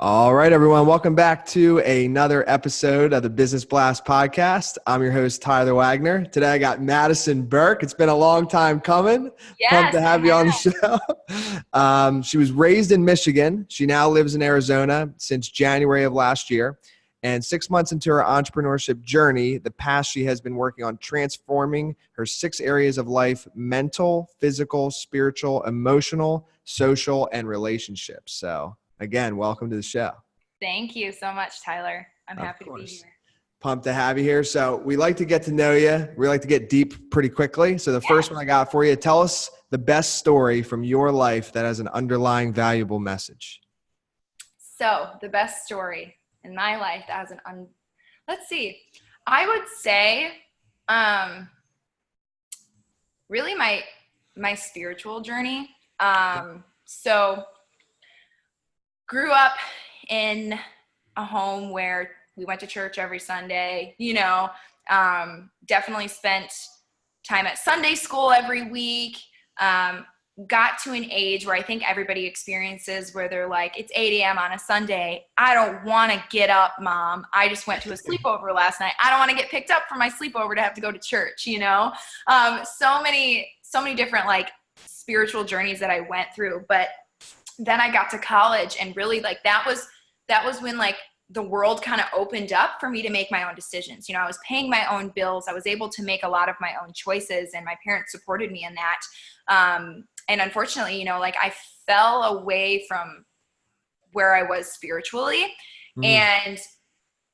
All right, everyone. Welcome back to another episode of the Business Blast podcast. I'm your host, Tyler Wagner. Today, I got Madison Burke. It's been a long time coming. Pumped Yes, to have you on the show. She was raised in Michigan. She now lives in Arizona since January of last year. And 6 months into her entrepreneurship journey, the past she has been working on transforming her 6 areas of life: mental, physical, spiritual, emotional, social, and relationships. So again, welcome to the show. Thank you so much, Tyler. I'm Of happy to be course. here. Pumped to have you here. So we like to get to know you. We like to get deep pretty quickly. So the Yeah. first one I got for you, tell us the best story from your life that has an underlying valuable message. So the best story in my life as let's see. I would say, really my spiritual journey. So grew up in a home where we went to church every Sunday, definitely spent time at Sunday school every week. Got to an age where I think everybody experiences where they're like, it's 8 a.m. on a Sunday. I don't want to get up, Mom. I just went to a sleepover last night. I don't want to get picked up from my sleepover to have to go to church, So many different like spiritual journeys that I went through. But then I got to college, and really like that was when like the world kind of opened up for me to make my own decisions. I was paying my own bills. I was able to make a lot of my own choices, and my parents supported me in that. And unfortunately, like I fell away from where I was spiritually, and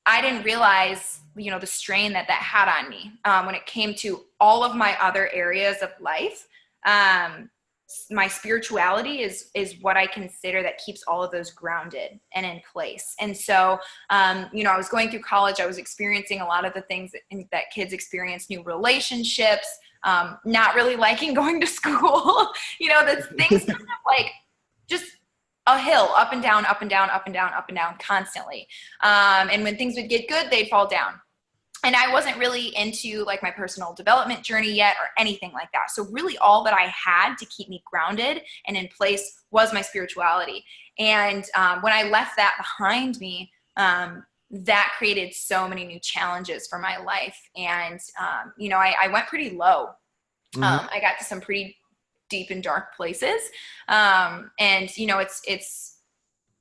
I didn't realize, the strain that had on me when it came to all of my other areas of life. My spirituality is what I consider that keeps all of those grounded and in place. And so, I was going through college. I was experiencing a lot of the things that kids experience: new relationships, not really liking going to school, that's things kind of like just a hill, up and down, up and down, up and down, up and down constantly. And when things would get good, they'd fall down. And I wasn't really into like my personal development journey yet or anything like that. So really all that I had to keep me grounded and in place was my spirituality. And when I left that behind me, that created so many new challenges for my life. And, I went pretty low. I got to some pretty deep and dark places. And,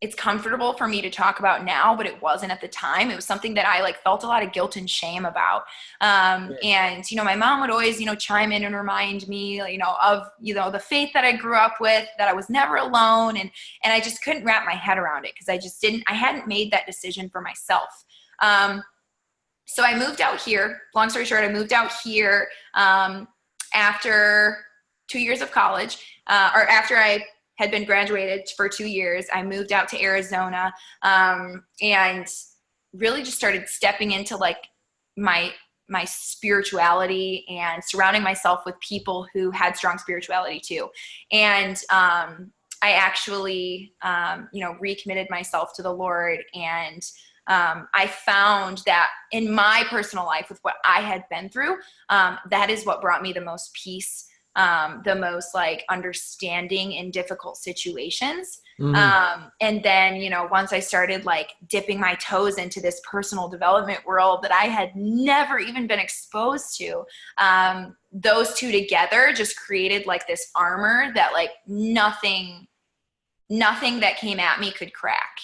it's comfortable for me to talk about now, but it wasn't at the time. It was something that I like felt a lot of guilt and shame about. And, my mom would always, chime in and remind me, of, the faith that I grew up with, that I was never alone. And I just couldn't wrap my head around it because I hadn't made that decision for myself. So I moved out here. Long story short, I moved out here after 2 years of college, or after I had been graduated for 2 years. I moved out to Arizona, and really just started stepping into like my spirituality and surrounding myself with people who had strong spirituality too. And I actually, recommitted myself to the Lord. And I found that in my personal life with what I had been through, that is what brought me the most peace, the most like understanding in difficult situations. And then, once I started like dipping my toes into this personal development world that I had never even been exposed to, those two together just created like this armor that like nothing that came at me could crack,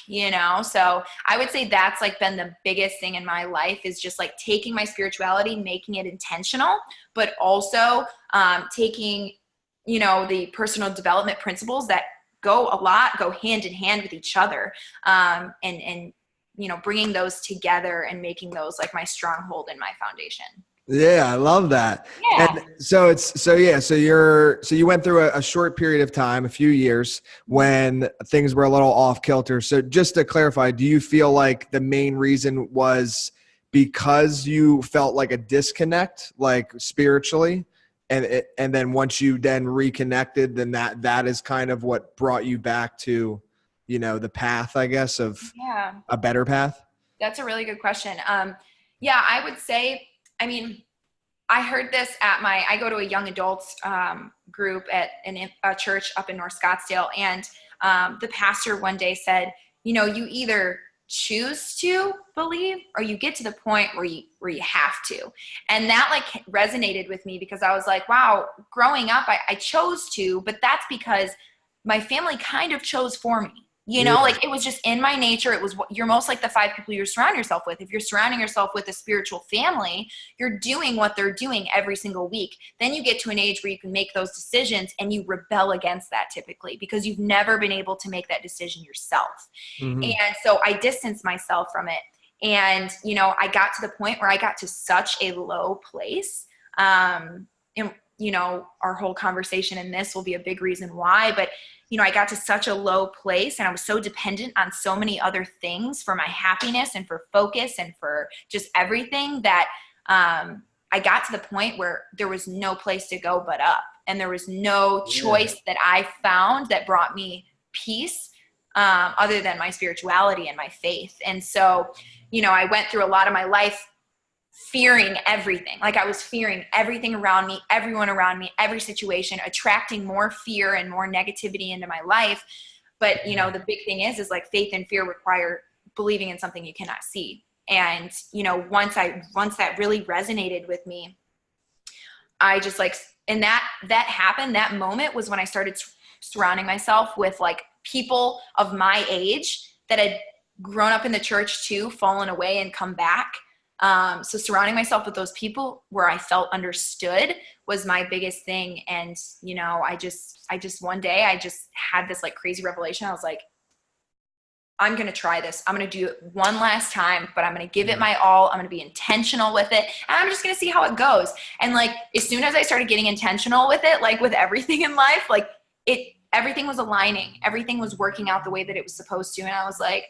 So I would say that's like been the biggest thing in my life, is just like taking my spirituality, making it intentional, but also taking, the personal development principles that go hand in hand with each other, and bringing those together and making those like my stronghold and my foundation. Yeah, I love that. Yeah. And so you went through a short period of time, a few years, when things were a little off kilter. So just to clarify, do you feel like the main reason was because you felt like a disconnect, like spiritually, and then once you then reconnected, then that is kind of what brought you back to, the path, I guess, of a better path? That's a really good question. Yeah, I would say, I heard this I go to a young adults group at a church up in North Scottsdale. And the pastor one day said, you either choose to believe or you get to the point where you have to. And that like resonated with me because I was like, wow, growing up, I chose to, but that's because my family kind of chose for me. Like it was just in my nature. It was what you're most like the 5 people you surround yourself with. If you're surrounding yourself with a spiritual family, you're doing what they're doing every single week. Then you get to an age where you can make those decisions and you rebel against that typically because you've never been able to make that decision yourself. Mm-hmm. And so I distanced myself from it. And, I got to the point where I got to such a low place. And, our whole conversation in this will be a big reason why, but I got to such a low place and I was so dependent on so many other things for my happiness and for focus and for just everything that I got to the point where there was no place to go but up. And there was no choice that I found that brought me peace other than my spirituality and my faith. And so, I went through a lot of my life fearing everything. Like I was fearing everything around me, everyone around me, every situation, attracting more fear and more negativity into my life. But, the big thing is like faith and fear require believing in something you cannot see. And, once that really resonated with me, I just like, and that happened, that moment was when I started surrounding myself with like people of my age that had grown up in the church too, fallen away and come back. So surrounding myself with those people where I felt understood was my biggest thing. And, I just one day I just had this like crazy revelation. I was like, I'm going to try this. I'm going to do it one last time, but I'm going to give it my all. I'm going to be intentional with it. And I'm just going to see how it goes. And like, as soon as I started getting intentional with it, like with everything in life, like everything was aligning. Everything was working out the way that it was supposed to. And I was like,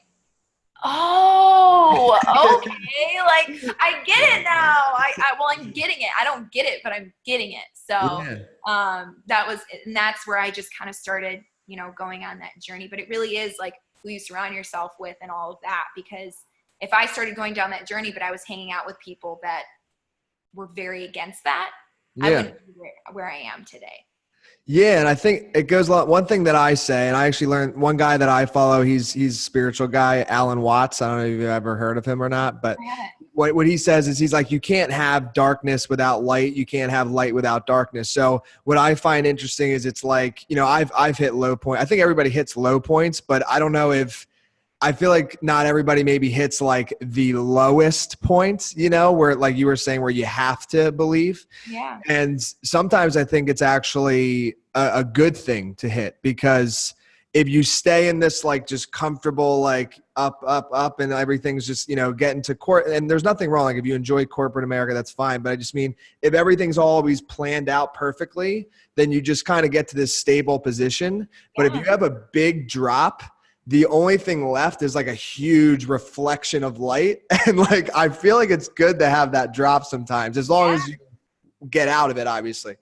oh, okay. Like I get it now. I'm getting it. I don't get it, but I'm getting it. So, that's where I just kind of started, going on that journey, but it really is like who you surround yourself with and all of that, because if I started going down that journey, but I was hanging out with people that were very against that, I wouldn't be where I am today. Yeah, and I think it goes a lot. One thing that I say, and I actually learned, one guy that I follow, he's a spiritual guy, Alan Watts. I don't know if you've ever heard of him or not, but what he says is he's like, you can't have darkness without light. You can't have light without darkness. So what I find interesting is it's like, I've hit low point. I think everybody hits low points, but I don't know if I feel like not everybody maybe hits like the lowest points, where like you were saying, where you have to believe. Yeah. And sometimes I think it's actually a good thing to hit, because if you stay in this like just comfortable, like up and everything's just, getting to court, and there's nothing wrong. Like if you enjoy corporate America, that's fine. But I just mean, if everything's always planned out perfectly, then you just kind of get to this stable position. But if you have a big drop, the only thing left is like a huge reflection of light. And like, I feel like it's good to have that drop sometimes, as long as you get out of it, obviously.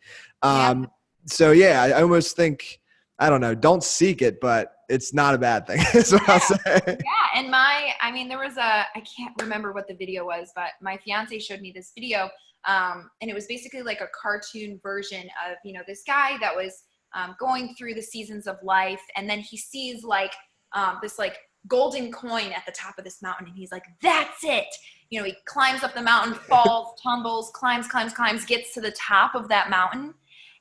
So yeah, I almost think, I don't know, don't seek it, but it's not a bad thing. Is what I'll say. Yeah. And there was I can't remember what the video was, but my fiance showed me this video. And it was basically like a cartoon version of, this guy that was going through the seasons of life. And then he sees like this like golden coin at the top of this mountain. And he's like, that's it. He climbs up the mountain, falls, tumbles, climbs, gets to the top of that mountain.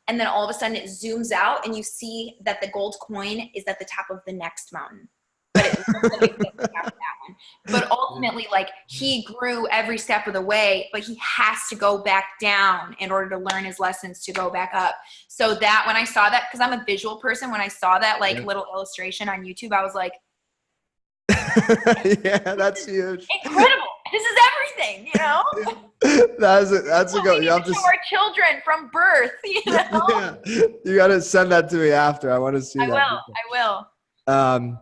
And then all of a sudden it zooms out and you see that the gold coin is at the top of the next mountain. But it looks like it's at the top of that one. But ultimately, like, he grew every step of the way, but he has to go back down in order to learn his lessons to go back up. So that when I saw that, because I'm a visual person, when I saw that like little illustration on YouTube, I was like, yeah, that's huge. Incredible. This is everything, That's a good. You have to show our children from birth, Yeah. You got to send that to me after. I want to see that. I will.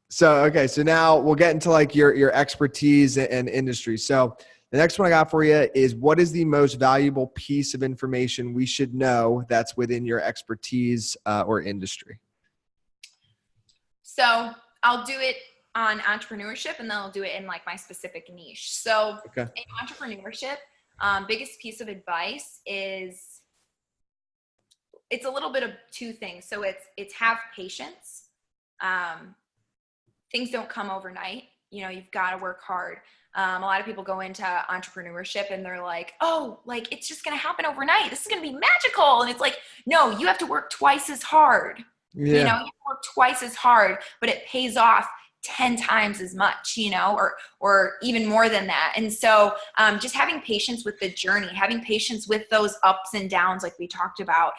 So now we'll get into like your expertise and industry. So the next one I got for you is, what is the most valuable piece of information we should know that's within your expertise or industry? So I'll do it on entrepreneurship, and then I'll do it in like my specific niche. So in entrepreneurship, biggest piece of advice is, it's a little bit of two things. So it's have patience. things don't come overnight. You know, you've got to work hard. A lot of people go into entrepreneurship and they're like, oh, like it's just going to happen overnight. This is going to be magical. And it's like, no, you have to work twice as hard. Yeah. You know, you work twice as hard, but it pays off 10 times as much, you know, or even more than that. And so just having patience with the journey, having patience with those ups and downs, like we talked about,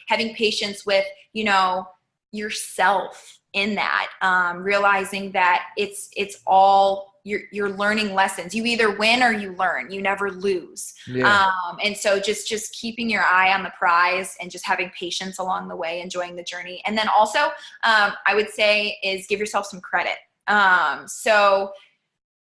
having patience with, you know, yourself in that, realizing that it's all, you're learning lessons. You either win or you learn, you never lose. Yeah. And so just keeping your eye on the prize and just having patience along the way, enjoying the journey. And then also, I would say is give yourself some credit. So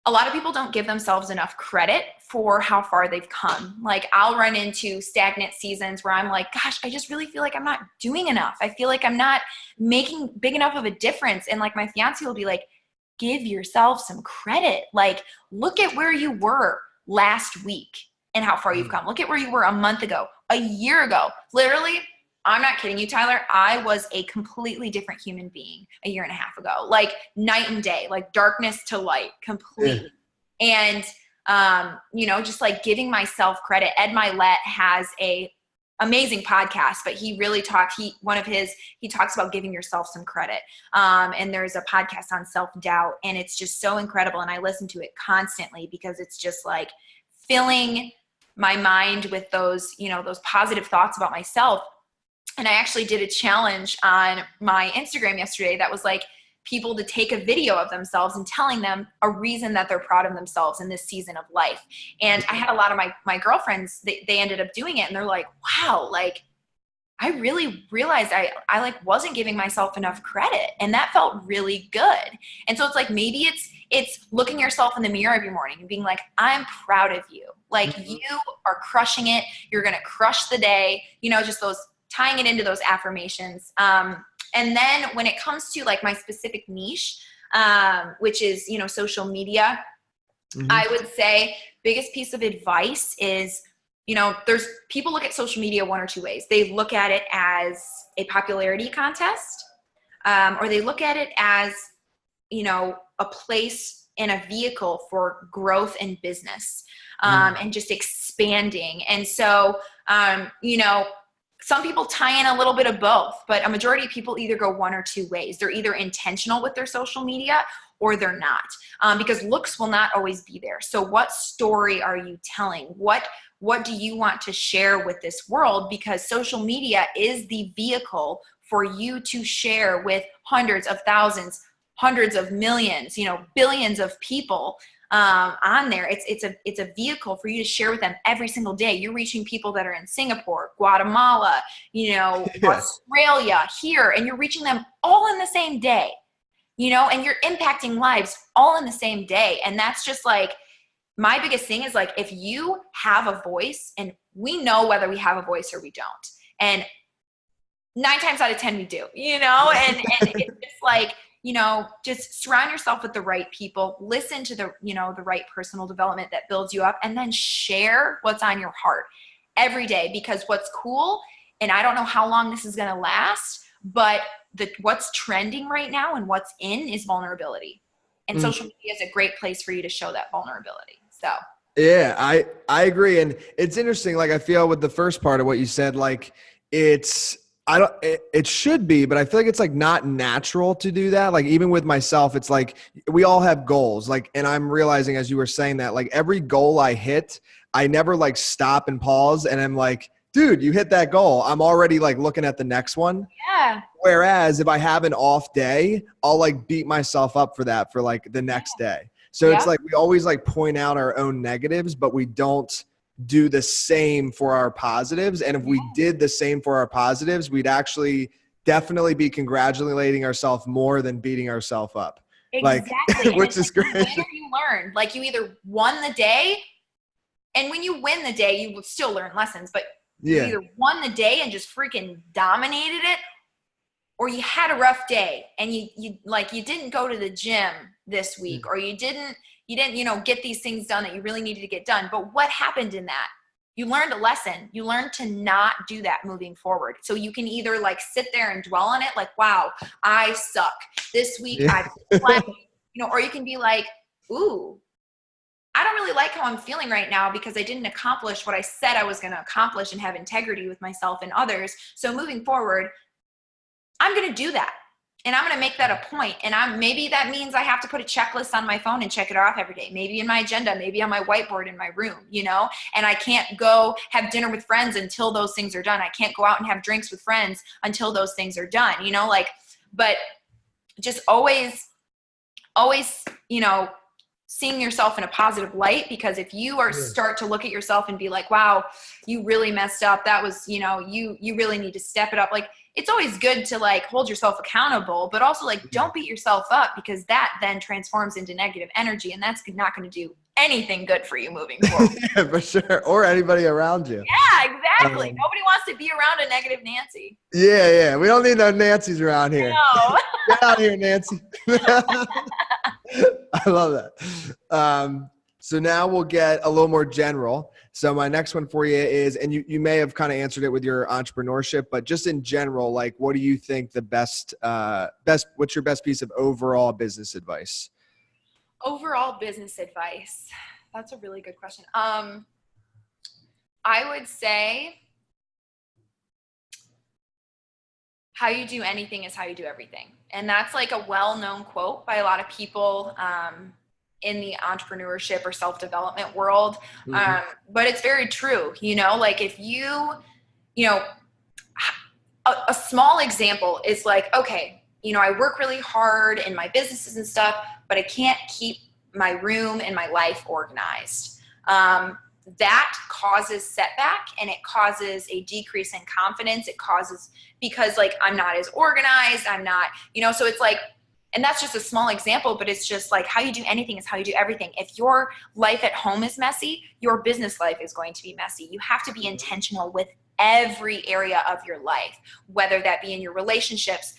a lot of people don't give themselves enough credit for how far they've come. Like I'll run into stagnant seasons where I'm like, gosh, I just really feel like I'm not doing enough. I feel like I'm not making big enough of a difference. And like my fiance will be like, give yourself some credit. Like, look at where you were last week and how far you've come. Look at where you were a month ago, a year ago. Literally, I'm not kidding you, Tyler. I was a completely different human being a year and a half ago, like night and day, like darkness to light completely. Yeah. And, you know, just like giving myself credit. Ed Milet has a amazing podcast, but he really he talks about giving yourself some credit. And there's a podcast on self-doubt, and it's just so incredible. And I listen to it constantly because it's just like filling my mind with those, you know, those positive thoughts about myself. And I actually did a challenge on my Instagram yesterday that was like people to take a video of themselves and telling them a reason that they're proud of themselves in this season of life. And I had a lot of my girlfriends, they ended up doing it, and they're like, wow, like I really realized I like wasn't giving myself enough credit, and that felt really good. And so it's like, maybe it's looking yourself in the mirror every morning and being like, I'm proud of you. Like you are crushing it. You're going to crush the day, you know, just those tying it into those affirmations. And then when it comes to like my specific niche, which is, you know, social media, I would say biggest piece of advice is, you know, there's people look at social media one or two ways. They look at it as a popularity contest, or they look at it as, you know, a place and a vehicle for growth and business, and just expanding. And so, you know, some people tie in a little bit of both, but a majority of people either go one or two ways. They're either intentional with their social media or they're not, because looks will not always be there. So what story are you telling? What do you want to share with this world? Because social media is the vehicle for you to share with hundreds of thousands, hundreds of millions, you know, billions of people on there. It's a vehicle for you to share with them every single day. You're reaching people that are in Singapore, Guatemala, you know, Australia, here, and you're reaching them all in the same day, you know, and you're impacting lives all in the same day. And that's just like, my biggest thing is like, if you have a voice, and we know whether we have a voice or we don't, and 9 times out of 10 we do, you know, and it's just like, you know, just surround yourself with the right people, listen to the, you know, the right personal development that builds you up, and then share what's on your heart every day. Because what's cool, and I don't know how long this is going to last, but what's trending right now and what's in is vulnerability. And social media is a great place for you to show that vulnerability. So. Yeah, I agree. And it's interesting. Like, I feel with the first part of what you said, like it should be, but I feel like it's like not natural to do that. Like even with myself, it's like we all have goals. Like, and I'm realizing as you were saying that, like every goal I hit, I never like stop and pause. And I'm like, dude, you hit that goal. I'm already like looking at the next one. Yeah. Whereas if I have an off day, I'll like beat myself up for that for like the next day. So it's like we always like point out our own negatives, but we don't do the same for our positives. And if we did the same for our positives, we'd actually definitely be congratulating ourselves more than beating ourselves up. Exactly. Like, which is great. Win or you learn. Like you either won the day, and when you win the day, you will still learn lessons, but you either won the day and just freaking dominated it, or you had a rough day and you didn't go to the gym this week, or you didn't, you know, get these things done that you really needed to get done. But what happened in that? you learned a lesson. You learned to not do that moving forward. So you can either like sit there and dwell on it, like, wow, I suck. This week Yeah. I've played, or you can be like, ooh, I don't really like how I'm feeling right now because I didn't accomplish what I said I was going to accomplish and have integrity with myself and others. So moving forward, I'm going to do that. And I'm going to make that a point. And maybe that means I have to put a checklist on my phone and check it off every day. Maybe in my agenda, maybe on my whiteboard in my room, and I can't go have dinner with friends until those things are done. I can't go out and have drinks with friends until those things are done, but just always, seeing yourself in a positive light, because if you start to look at yourself and be like, wow, you really messed up. That was, you really need to step it up. Like, it's always good to like hold yourself accountable, but also like, don't beat yourself up, because that then transforms into negative energy. And that's not going to do anything good for you moving forward. Yeah, for sure. Or anybody around you. Yeah, exactly. Nobody wants to be around a negative Nancy. Yeah. We don't need no Nancy's around here. No. Get out here, Nancy. I love that. So now we'll get a little more general. So my next one for you is, and you may have kind of answered it with your entrepreneurship, but just in general, like, what do you think the best, what's your best piece of overall business advice? Overall business advice. That's a really good question. I would say how you do anything is how you do everything. And that's like a well-known quote by a lot of people in the entrepreneurship or self-development world. But it's very true, like if a small example is like, okay, I work really hard in my businesses and stuff, but I can't keep my room and my life organized. That causes setback, and it causes a decrease in confidence. Because like, I'm not as organized. I'm not, so it's like, and that's just a small example, but it's just like how you do anything is how you do everything. If your life at home is messy, your business life is going to be messy. You have to be intentional with every area of your life, whether that be in your relationships,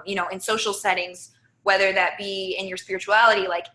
in social settings, whether that be in your spirituality, like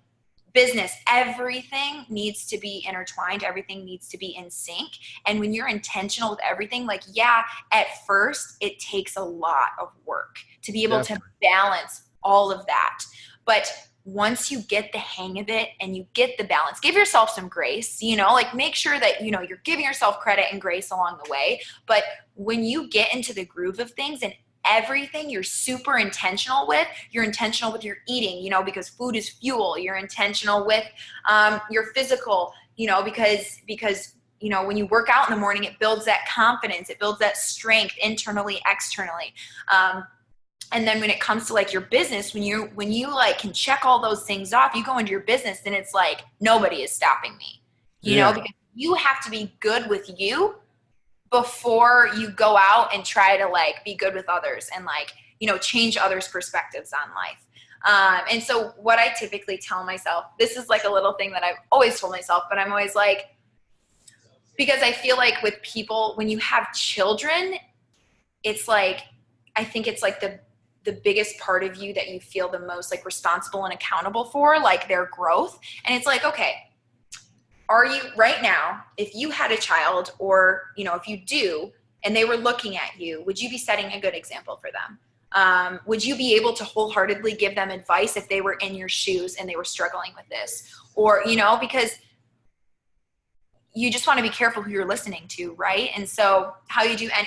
business, everything needs to be intertwined. Everything needs to be in sync. And when you're intentional with everything, like, yeah, at first it takes a lot of work to be able to balance all of that. But once you get the hang of it and you get the balance, give yourself some grace, like make sure that, you're giving yourself credit and grace along the way. But when you get into the groove of things and everything you're super intentional with, you're intentional with your eating, because food is fuel. You're intentional with your physical, because when you work out in the morning, it builds that confidence, it builds that strength internally, externally. And then when it comes to like your business, when you like can check all those things off, you go into your business and it's like, nobody is stopping me, because you have to be good with you before you go out and try to like be good with others and like, change others' perspectives on life. And so what I typically tell myself, this is like a little thing that I've always told myself, but I'm always like, because I feel like with people, when you have children, it's like, I think it's like the biggest part of you that you feel the most like responsible and accountable for, like their growth. And it's like, okay, are you right now, if you had a child or, if you do, and they were looking at you, would you be setting a good example for them? Would you be able to wholeheartedly give them advice if they were in your shoes and they were struggling with this? Or, because you just want to be careful who you're listening to, right? And so how you do, and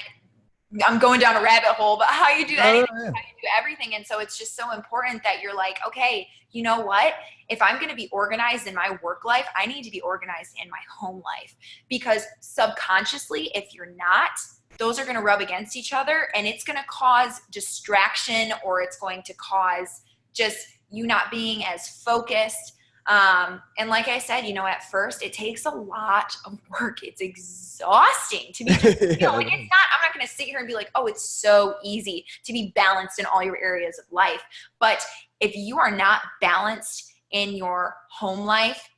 I'm going down a rabbit hole, but how you do anything, how you do everything. And so it's just so important that you're like, okay, you know what? If I'm going to be organized in my work life, I need to be organized in my home life, because subconsciously, if you're not, those are going to rub against each other, and it's going to cause distraction, or it's going to cause just you not being as focused. And like I said, at first it takes a lot of work. It's exhausting to be, like it's not, I'm not going to sit here and be like, oh, it's so easy to be balanced in all your areas of life. But if you are not balanced in your home life,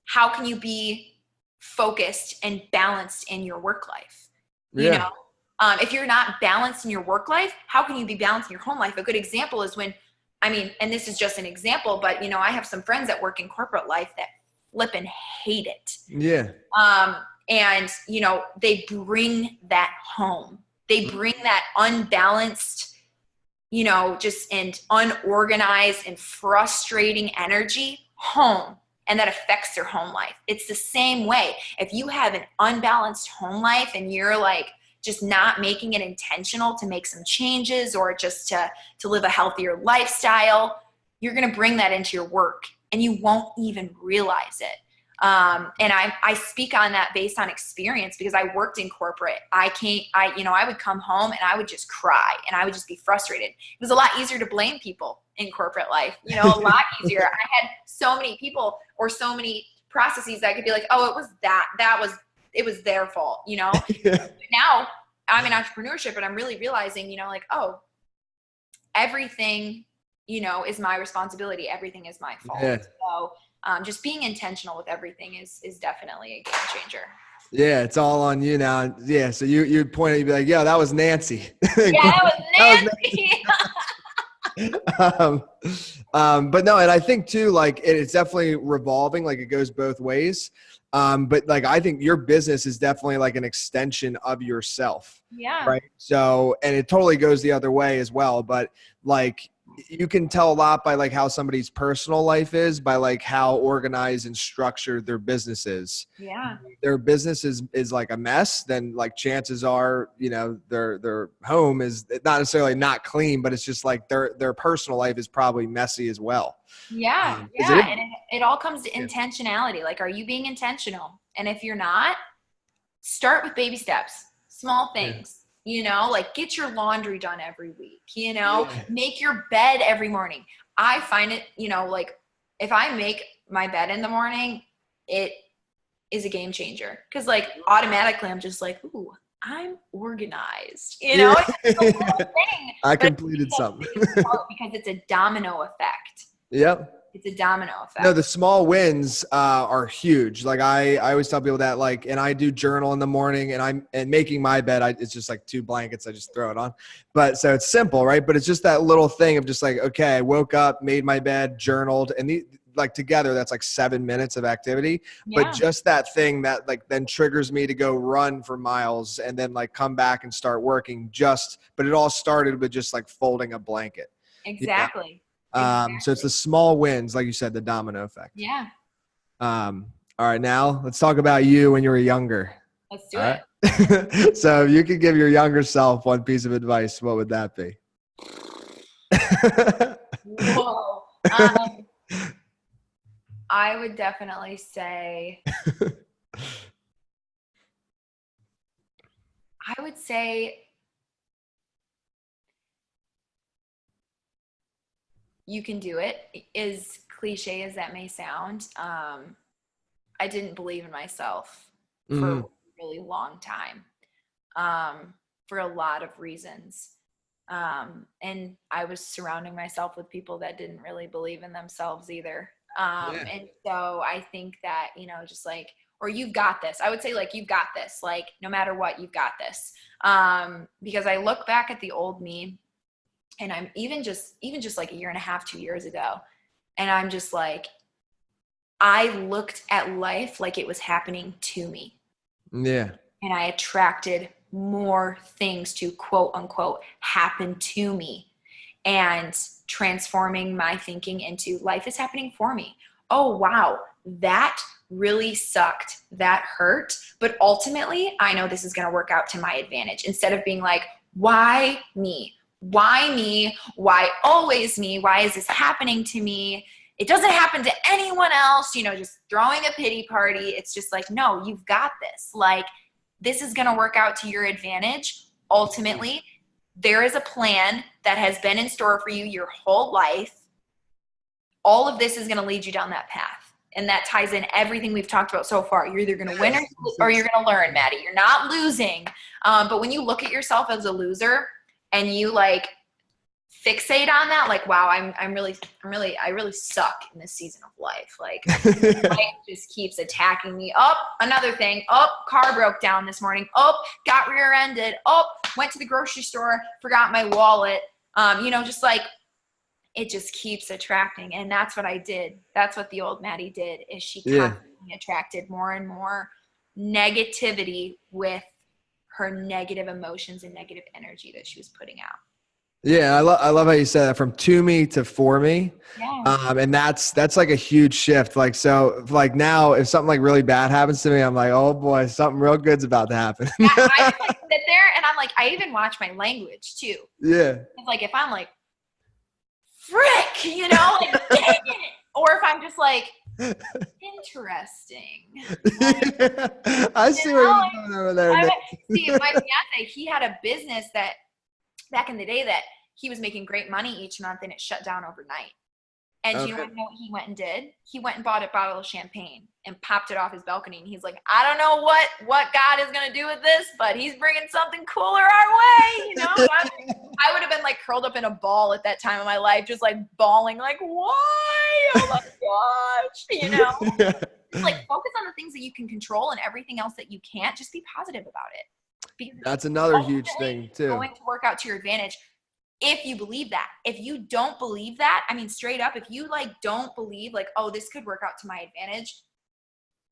how can you be focused and balanced in your work life? If you're not balanced in your work life, how can you be balanced in your home life? A good example is when, and this is just an example, but I have some friends that work in corporate life that flip and hate it. Yeah. And, you know, they bring that home. They bring that unbalanced, you know, just and unorganized and frustrating energy home. And that affects their home life. It's the same way. If you have an unbalanced home life and you're like just not making it intentional to make some changes or just to live a healthier lifestyle, you're going to bring that into your work and you won't even realize it. And I speak on that based on experience because I worked in corporate. I would come home and I would just cry and I would just be frustrated. It was a lot easier to blame people in corporate life, you know, a lot easier. I had so many people or so many processes that I could be like, oh, it was their fault, you know? Yeah. Now I'm in entrepreneurship and I'm really realizing, you know, like, oh, everything, you know, is my responsibility. Everything is my fault. Yeah. So, just being intentional with everything is definitely a game changer. Yeah, it's all on you now. Yeah, so you'd point at, you'd be like, "Yo, that was Nancy." Yeah, that was Nancy. But no, and I think too, like it's definitely revolving. Like it goes both ways. But like I think your business is definitely like an extension of yourself. Yeah. Right. So, and it totally goes the other way as well. But like you can tell a lot by like how somebody's personal life is, by like how organized and structured their business is. Yeah. Their business is like a mess, then like chances are, you know, their home is not necessarily not clean, but it's just like their personal life is probably messy as well. Yeah. Yeah. And it all comes to intentionality. Like, are you being intentional? And if you're not, start with baby steps, small things. You know, like get your laundry done every week, you know, make your bed every morning. I find it, you know, like if I make my bed in the morning, it is a game changer. Cause like automatically I'm just like, ooh, I'm organized, you know, it's a little thing. I completed something. Because it's a domino effect. Yep. It's a domino effect. No, the small wins are huge. Like I always tell people that, like, and I do journal in the morning and making my bed. It's just like 2 blankets. I just throw it on, but so it's simple, right? But it's just that little thing of just like, okay, I woke up, made my bed, journaled, and like together, that's like 7 minutes of activity. Yeah. But just that thing that like then triggers me to go run for miles and then like come back and start working but it all started with just like folding a blanket. Exactly. Yeah. So it's the small wins, like you said, the domino effect. Yeah. All right, now let's talk about you when you were younger. Let's do it. Right? So if you could give your younger self one piece of advice, what would that be? Whoa. I would definitely say, you can do it. As cliche as that may sound, I didn't believe in myself for a really long time, for a lot of reasons. And I was surrounding myself with people that didn't really believe in themselves either. And so I think that, you know, just like, or you've got this. I would say like, you've got this, like no matter what, you've got this. Because I look back at the old me, and I'm even just like a year and a half, 2 years ago. And I'm just like, I looked at life like it was happening to me. Yeah. And I attracted more things to quote unquote happen to me, and transforming my thinking into life is happening for me. Oh, wow. That really sucked. That hurt. But ultimately, I know this is going to work out to my advantage, instead of being like, why me? Why me? Why always me? Why is this happening to me? It doesn't happen to anyone else, you know, just throwing a pity party. It's just like, no, you've got this. Like, this is going to work out to your advantage. Ultimately, there is a plan that has been in store for you your whole life. All of this is going to lead you down that path. And that ties in everything we've talked about so far. You're either going to win or you're going to learn, Maddie. You're not losing. But when you look at yourself as a loser, and you like fixate on that, like, wow, I really suck in this season of life. Like, life just keeps attacking me. Oh, another thing. Oh, car broke down this morning. Oh, got rear-ended. Oh, went to the grocery store, forgot my wallet. You know, just like, it just keeps attracting. And that's what I did. That's what the old Maddie did, is she constantly attracted more and more negativity with her negative emotions and negative energy that she was putting out. Yeah, I love how you said that, from to me to for me. Yeah. And that's like a huge shift. Like, so like now if something like really bad happens to me, I'm like, oh boy, something real good's about to happen. Yeah, I just like sit there and I'm like, I even watch my language too. Yeah. It's like, if I'm like, frick, you know, like, dang it. Or if I'm just like, interesting. Like, I see where you're going over there, Nick. See, my fiance, he had a business that back in the day that he was making great money each month, and it shut down overnight. And do you know what he went and did? He went and bought a bottle of champagne and popped it off his balcony. And he's like, I don't know what God is going to do with this, but he's bringing something cooler our way. You know, I would have been like curled up in a ball at that time of my life, just like bawling, like, why? Oh my gosh. You know, just like focus on the things that you can control, and everything else that you can't, just be positive about it. Because that's another huge thing too. Going to work out to your advantage. If you believe that. If you don't believe that, I mean, straight up, if you like don't believe like, oh, this could work out to my advantage,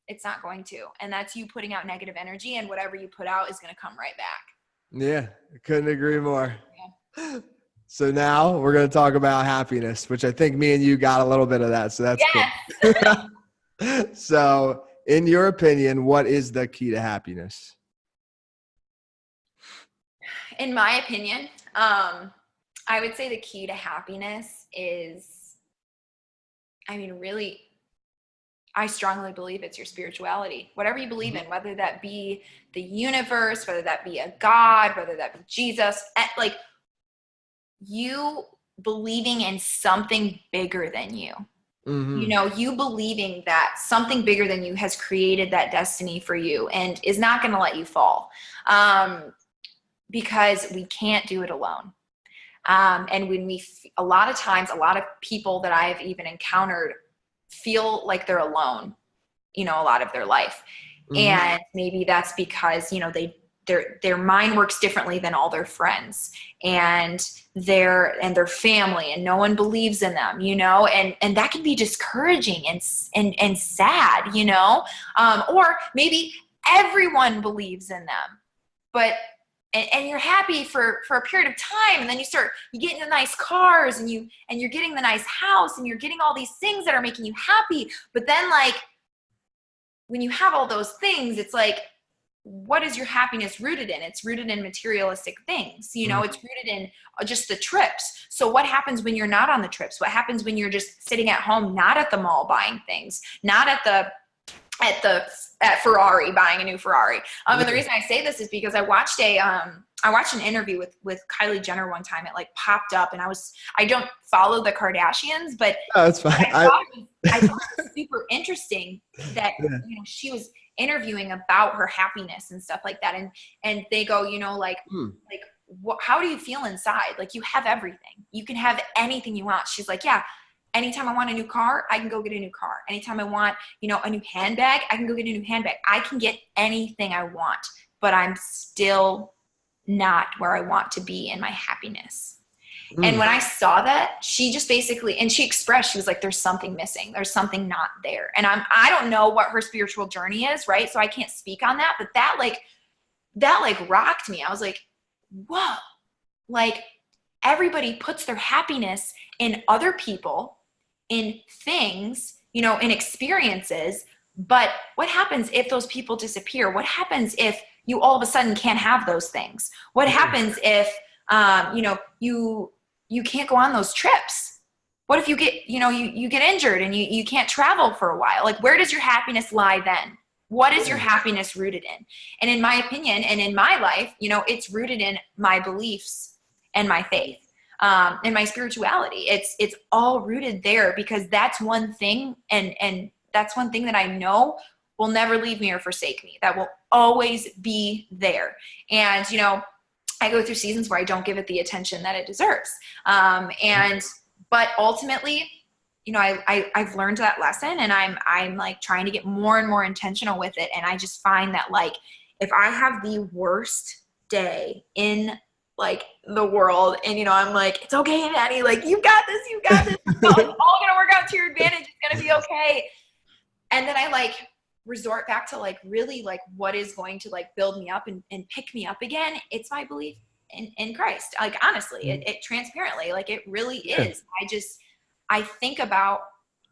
it's not going to. And that's you putting out negative energy, and whatever you put out is going to come right back. Yeah, I couldn't agree more. Yeah. So now we're going to talk about happiness, which I think me and you got a little bit of that. So that's cool. So in your opinion, what is the key to happiness? In my opinion, I would say the key to happiness is, I mean, really, I strongly believe it's your spirituality. Whatever you believe in, whether that be the universe, whether that be a God, whether that be Jesus, like you believing in something bigger than you. Mm-hmm. You know, you believing that something bigger than you has created that destiny for you and is not going to let you fall. Because we can't do it alone. And when a lot of times, a lot of people that I've even encountered feel like they're alone, you know, a lot of their life. Mm-hmm. And maybe that's because, you know, their mind works differently than all their friends and their family, and no one believes in them, you know, and that can be discouraging and sad, you know, or maybe everyone believes in them, but and you're happy for a period of time, and then you get into nice cars, and you're getting the nice house, and you're getting all these things that are making you happy. But then, like, when you have all those things, it's like, what is your happiness rooted in? It's rooted in materialistic things. You know, it's rooted in just the trips. So what happens when you're not on the trips? What happens when you're just sitting at home, not at the mall buying things, not at Ferrari, buying a new Ferrari. And the reason I say this is because I watched an interview with Kylie Jenner one time. It like popped up, and I don't follow the Kardashians, but that's fine. I thought it was super interesting that, you know, she was interviewing about her happiness and stuff like that. And they go, you know, like how do you feel inside? Like, you have everything. You can have anything you want. She's like, yeah. Anytime I want a new car, I can go get a new car. Anytime I want, you know, a new handbag, I can go get a new handbag. I can get anything I want, but I'm still not where I want to be in my happiness. And when I saw that, she just basically, and she expressed, she was like, there's something missing. There's something not there. And I don't know what her spiritual journey is, right? So I can't speak on that, but that rocked me. I was like, whoa, like everybody puts their happiness in other people, in things, you know, in experiences. But what happens if those people disappear? What happens if you all of a sudden can't have those things? What happens if, you know, you can't go on those trips? What if you get, you know, you get injured and you can't travel for a while? Like, where does your happiness lie then? What is your happiness rooted in? And in my opinion, and in my life, you know, it's rooted in my beliefs and my faith. And my spirituality, it's all rooted there, because that's one thing, and that's one thing that I know will never leave me or forsake me. That will always be there. And, you know, I go through seasons where I don't give it the attention that it deserves. But ultimately, you know, I've learned that lesson, and I'm like trying to get more and more intentional with it. And I just find that, like, if I have the worst day in like the world, and, you know, I'm like, it's okay, Maddie, like, you got this, it's all gonna work out to your advantage, it's gonna be okay. And then I like resort back to like really like what is going to like build me up and pick me up again, it's my belief in Christ. Like, honestly, it transparently, like it really is. I think about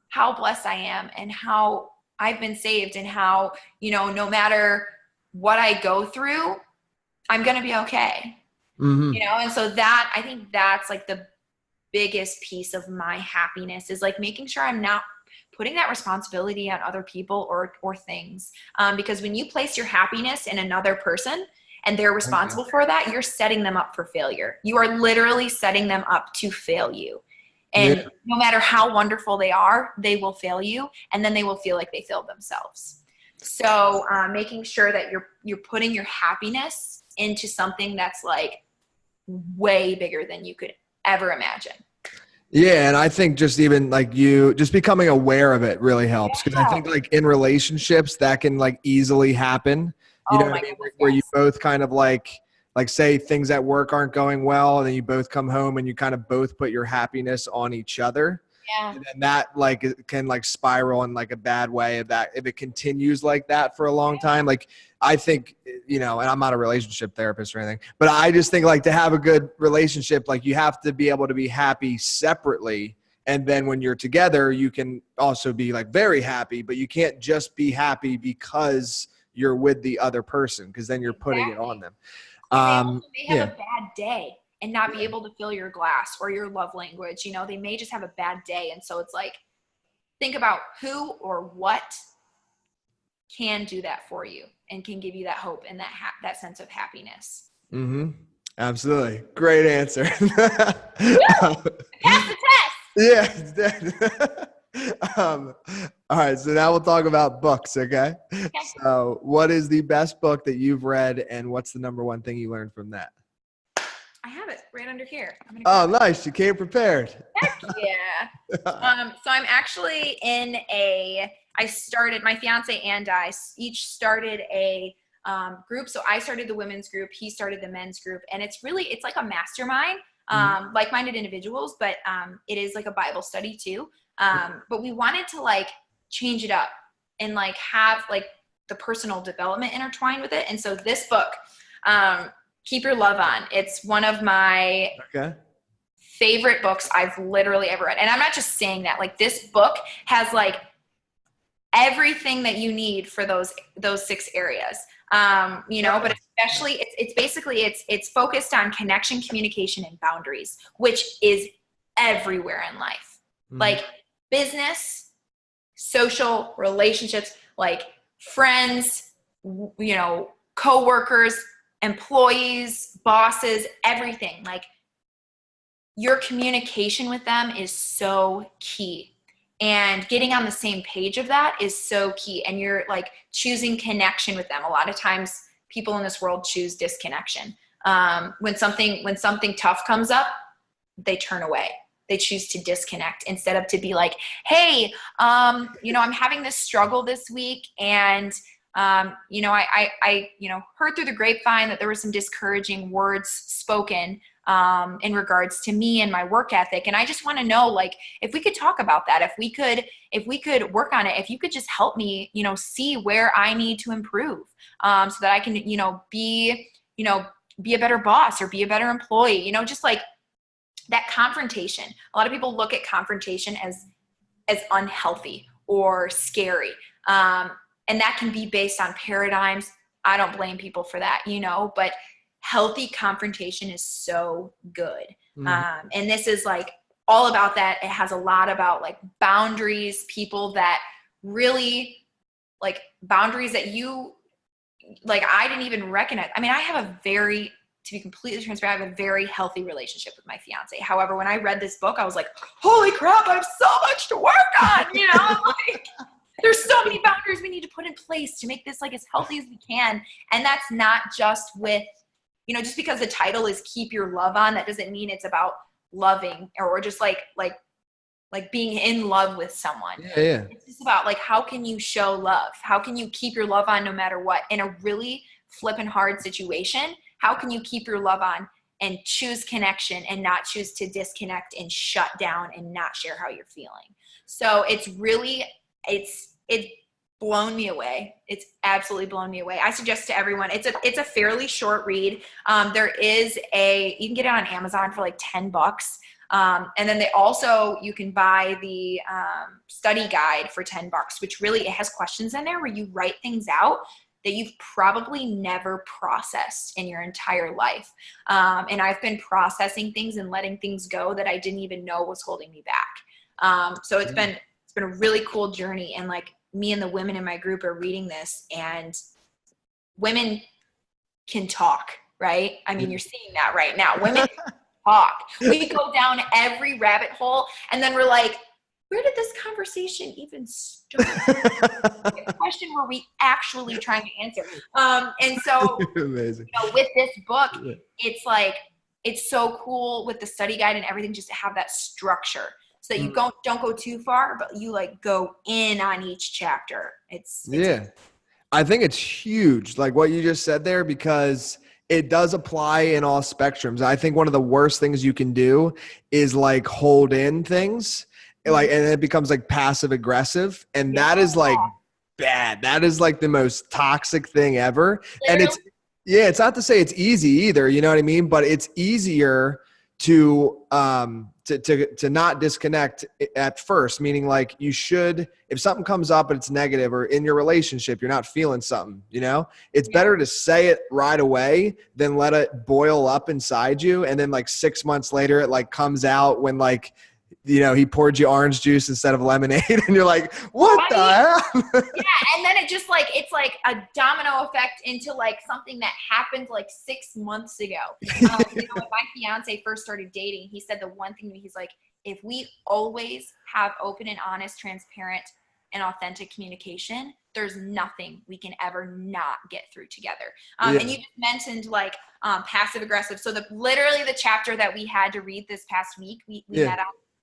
how blessed I am and how I've been saved and how, you know, no matter what I go through, I'm going to be okay. You know? And so that, I think that's like the biggest piece of my happiness, is like making sure I'm not putting that responsibility on other people or things. Because when you place your happiness in another person and they're responsible for that, you're setting them up for failure. You are literally setting them up to fail you. And no matter how wonderful they are, they will fail you, and then they will feel like they failed themselves. So making sure that you're putting your happiness into something that's like way bigger than you could ever imagine. Yeah. And I think just even like you just becoming aware of it really helps. Cause I think like in relationships that can like easily happen, you know what I mean? Where you both kind of like say things at work aren't going well, and then you both come home and you kind of both put your happiness on each other. Yeah. And then that like can like spiral in like a bad way, if it continues like that for a long time. Like I think, you know, and I'm not a relationship therapist or anything, but I just think like to have a good relationship, like you have to be able to be happy separately. And then when you're together, you can also be like very happy, but you can't just be happy because you're with the other person, because then you're putting it on them. They may have a bad day and not be able to fill your glass or your love language. You know, they may just have a bad day. And so it's like, think about who or what can do that for you and can give you that hope and that sense of happiness. Absolutely. Great answer. Pass the test. Yeah. All right. So now we'll talk about books. Okay. So what is the best book that you've read, and what's the number one thing you learned from that? I have it right under here. Nice. You came prepared. Heck yeah. So I'm actually my fiance and I each started a group. So I started the women's group, he started the men's group, and it's like a mastermind, like-minded individuals, but it is like a Bible study too. But we wanted to like change it up and like have like the personal development intertwined with it. And so this book, Keep Your Love On, it's one of my favorite books I've literally ever read. And I'm not just saying that, like this book has like everything that you need for those 6 areas. You know, but especially it's basically it's focused on connection, communication, and boundaries, which is everywhere in life. Like business, social relationships, like friends, you know, coworkers, employees, bosses, everything. Like your communication with them is so key. And getting on the same page of that is so key. And you're like choosing connection with them. A lot of times people in this world choose disconnection. When something tough comes up, they turn away. They choose to disconnect instead of to be like, hey, you know, I'm having this struggle this week. And, you know, I you know, heard through the grapevine that there were some discouraging words spoken in regards to me and my work ethic. And I just want to know, like, if we could talk about that, if we could work on it, if you could just help me, you know, see where I need to improve, so that I can, you know, be a better boss or be a better employee, you know, just like that confrontation. A lot of people look at confrontation as unhealthy or scary. And that can be based on paradigms. I don't blame people for that, you know, but healthy confrontation is so good. And this is like all about that. It has a lot about like boundaries, people that really like boundaries that you like, I didn't even recognize. I mean, I have to be completely transparent, I have a very healthy relationship with my fiance. However, when I read this book, I was like, holy crap, I have so much to work on, you know, like there's so many boundaries we need to put in place to make this like as healthy as we can. And that's not just with, you know, just because the title is Keep Your Love On, that doesn't mean it's about loving or just like being in love with someone. Yeah. It's just about like, how can you show love? How can you keep your love on no matter what? In a really flippin' hard situation, how can you keep your love on and choose connection and not choose to disconnect and shut down and not share how you're feeling? So it's really, blown me away. It's absolutely blown me away. I suggest to everyone, it's a fairly short read. You can get it on Amazon for like $10. And then you can buy the study guide for $10, which really, it has questions in there where you write things out that you've probably never processed in your entire life. And I've been processing things and letting things go that I didn't even know was holding me back. So it's been a really cool journey. And like, me and the women in my group are reading this, and women can talk, right? I mean, you're seeing that right now. Women talk. We go down every rabbit hole, and then we're like, where did this conversation even start? What question were we actually trying to answer? And so, amazing. With this book, it's like, it's so cool with the study guide and everything, just to have that structure, so that you don't go too far, but you like go in on each chapter. I think it's huge, like what you just said there, because it does apply in all spectrums. I think one of the worst things you can do is like hold in things, like, and it becomes like passive aggressive, and that is like bad. That is like the most toxic thing ever. Literally. And it's not to say it's easy either, you know what I mean? But it's easier to not disconnect at first, meaning like you should, if something comes up and it's negative, or in your relationship, you're not feeling something, it's better to say it right away than let it boil up inside you. And then like 6 months later, it like comes out when like, he poured you orange juice instead of lemonade, and you're like, what the hell? Yeah. And then it's like a domino effect into like something that happened like 6 months ago. When my fiance first started dating, he said the one thing, he's like, if we always have open and honest, transparent and authentic communication, there's nothing we can ever not get through together. And you just mentioned like passive aggressive. So literally the chapter that we had to read this past week, we had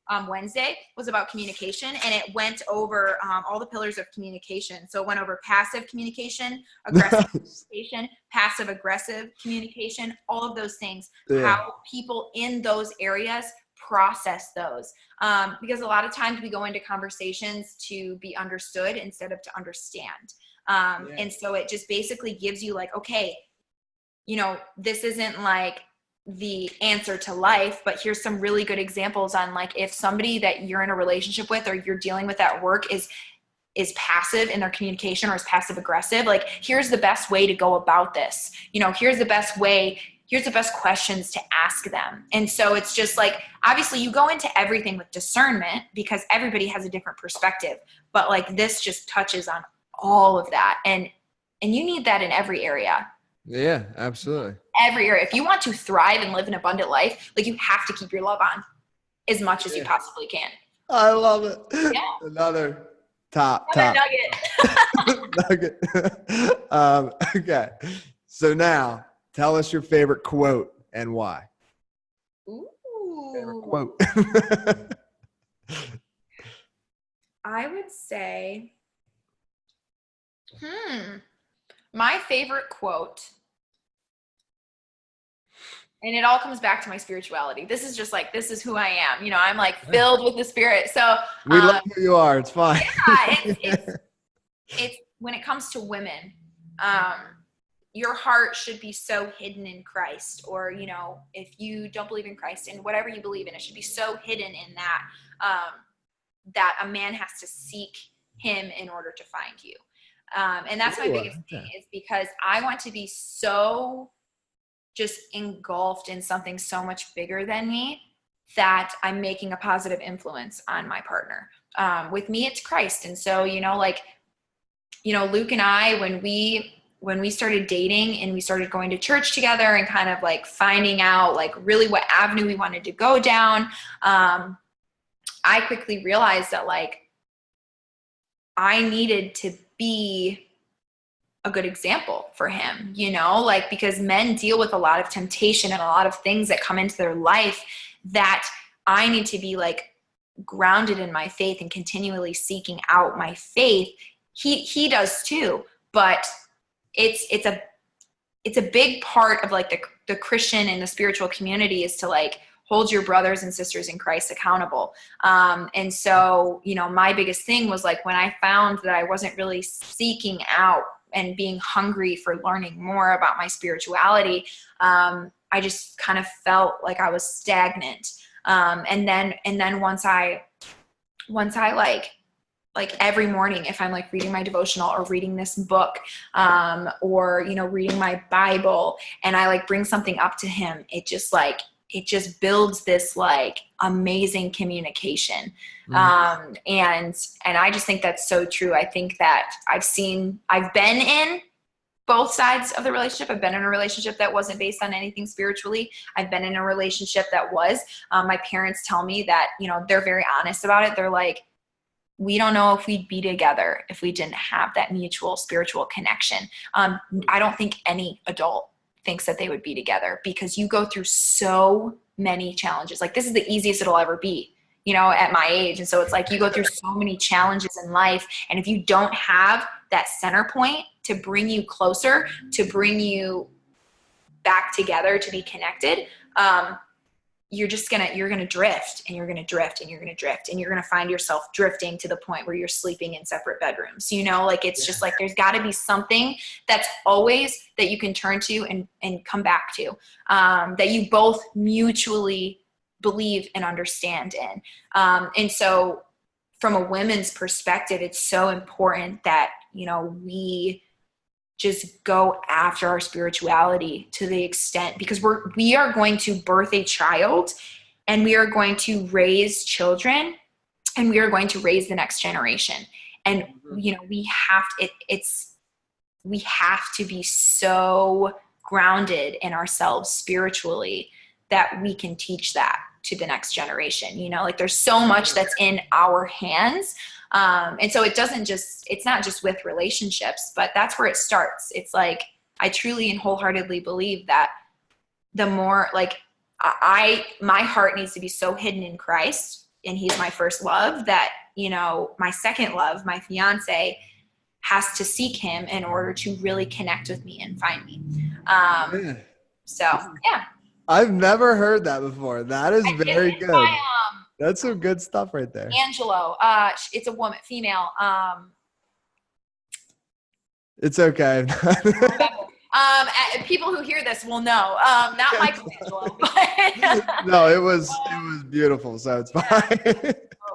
on Wednesday, was about communication, and it went over all the pillars of communication. So it went over passive communication, aggressive communication, passive aggressive communication, all of those things, how people in those areas process those. Because a lot of times we go into conversations to be understood instead of to understand. And so it just basically gives you like, okay, this isn't like the answer to life, but here's some really good examples on like, if somebody that you're in a relationship with or you're dealing with at work is passive in their communication or is passive aggressive, like here's the best way to go about this. Here's the best questions to ask them. And so it's just like, obviously you go into everything with discernment because everybody has a different perspective, but like this just touches on all of that. And you need that in every area. Yeah, absolutely. Every area. If you want to thrive and live an abundant life, like you have to keep your love on as much as you possibly can. I love it. Yeah. Another top nugget. Okay. So now tell us your favorite quote and why. Ooh. Favorite quote. I would say, my favorite quote, and it all comes back to my spirituality. This is just like, this is who I am. I'm like filled with the Spirit. So we love who you are. It's fine. Yeah, it's when it comes to women, your heart should be so hidden in Christ, or, if you don't believe in Christ and whatever you believe in, it should be so hidden in that, that a man has to seek him in order to find you. And that's my biggest thing, is because I want to be so just engulfed in something so much bigger than me that I'm making a positive influence on my partner. With me, it's Christ. And so, Luke and I, when we started dating and we started going to church together and kind of like finding out like really what avenue we wanted to go down, I quickly realized that like I needed to be a good example for him, because men deal with a lot of temptation and a lot of things that come into their life that I need to be like grounded in my faith and continually seeking out my faith. He does too, but it's a big part of like the Christian and the spiritual community is to like hold your brothers and sisters in Christ accountable. And so, you know, my biggest thing was like, when I found that I wasn't really seeking out and being hungry for learning more about my spirituality, I just kind of felt like I was stagnant. And then once I like every morning, if I'm like reading my devotional or reading this book, or, you know, reading my Bible, and I like bring something up to him, it just builds this like amazing communication. And I just think that's so true. I think that I've been in both sides of the relationship. I've been in a relationship that wasn't based on anything spiritually. I've been in a relationship that was. My parents tell me that, you know, they're very honest about it. They're like, we don't know if we'd be together if we didn't have that mutual spiritual connection. I don't think any adult thinks that they would be together, because you go through so many challenges. Like, this is the easiest it'll ever be, you know, at my age. And so it's like, you go through so many challenges in life. And if you don't have that center point to bring you closer, to bring you back together, to be connected, you're going to drift, and you're going to drift, and you're going to drift, and you're going to find yourself drifting to the point where you're sleeping in separate bedrooms. You know, like, it's just like, there's got to be something that's always that you can turn to and come back to, that you both mutually believe and understand in. And so from a women's perspective, it's so important that, you know, we just go after our spirituality to the extent, because we are going to birth a child, and we are going to raise children, and we are going to raise the next generation. And, you know, we have to be so grounded in ourselves spiritually that we can teach that to the next generation. You know, like, there's so much that's in our hands. And so it's not just with relationships, but that's where it starts. It's like, I truly and wholeheartedly believe that the more, like, my heart needs to be so hidden in Christ, and he's my first love, that, you know, my second love, my fiance, has to seek him in order to really connect with me and find me. So yeah. I've never heard that before. That is very good. That's some good stuff right there. Angelo, it's a woman, female. It's okay. People who hear this will know. Not Michelangelo, but no, it was beautiful, so it's fine.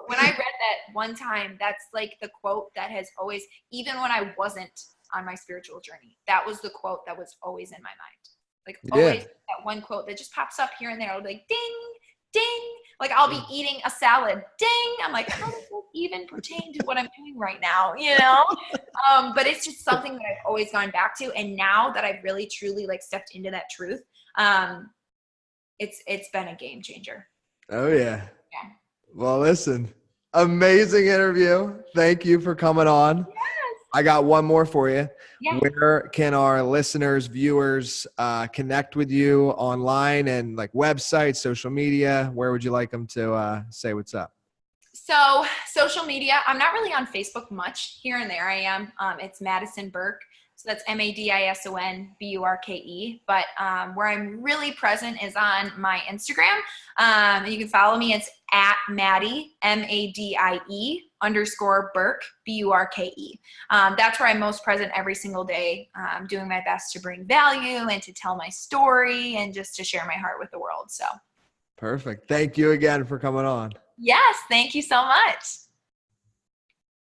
When I read that one time, that's like the quote that has always, even when I wasn't on my spiritual journey, that was the quote that was always in my mind. Like, always that one quote that just pops up here and there. I'll be like, ding, ding. Like, I'll be eating a salad. Ding. I'm like, how does that even pertain to what I'm doing right now? You know? But it's just something that I've always gone back to. And now that I've really, truly like stepped into that truth, it's been a game changer. Oh yeah. Yeah. Well, listen, amazing interview. Thank you for coming on. Yes. I got one more for you. Yeah. Where can our listeners, viewers, connect with you online, and like websites, social media? Where would you like them to say what's up? So social media, I'm not really on Facebook much. Here and there I am. It's Madison Burke. So that's MADISON BURKE. But where I'm really present is on my Instagram. You can follow me. It's at Maddie, MADIE _Burke, BURKE. That's where I'm most present every single day, doing my best to bring value and to tell my story and just to share my heart with the world. So perfect. Thank you again for coming on. Yes, thank you so much.